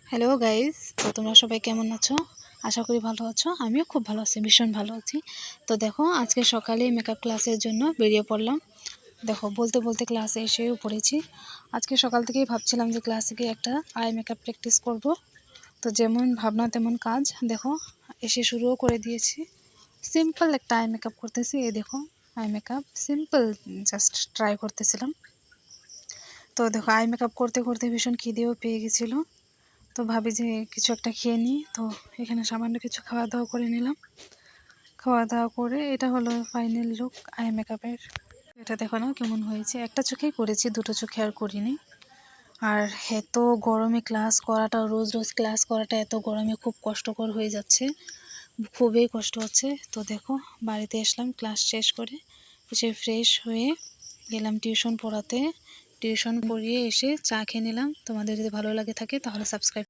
Hello guys, তো তোমরা সবাই কেমন আছো? আশা করি ভালো আছো। আমিও খুব ভালো আছি, ভীষণ ভালো আছি। তো দেখো, আজকে সকালে মেকআপ ক্লাসের জন্য বেরিয়ে পড়লাম। দেখো, বলতে বলতে ক্লাসে এসেও পড়েছি। আজকে সকাল থেকেই ভাবছিলাম যে ক্লাসে গিয়ে একটা আই মেকআপ প্র্যাকটিস করব। তো যেমন ভাবনা তেমন কাজ। দেখো, এসে শুরুও করে দিয়েছি। সিম্পল একটা আই মেকআপ করতেছি। এই দেখো, eye makeup simple just try করতেছিলাম। তো দেখো, আই মেকআপ করতে করতে ভীষণ খিদেও পেয়ে গেছিলো। তো ভাবি যে কিছু একটা খেয়ে নিই। তো এখানে সামান্য কিছু খাওয়া দাওয়া করে নিলাম। খাওয়া দাওয়া করে এটা হলো ফাইনাল লুক আই মেকআপের। এটা দেখো না কেমন হয়েছে। একটা চোখেই করেছি, দুটো চোখে আর করিনি। আর এত গরমে ক্লাস করাটা, রোজ রোজ ক্লাস করাটা এত গরমে খুব কষ্টকর হয়ে যাচ্ছে, খুবই কষ্ট হচ্ছে। তো দেখো, বাড়িতে আসলাম ক্লাস শেষ করে, এসে ফ্রেশ হয়ে গেলাম টিউশন পড়াতে। টিউশন পড়িয়ে এসে চা খেয়ে নিলাম। তোমাদের যদি ভালো লাগে থাকে তাহলে সাবস্ক্রাইব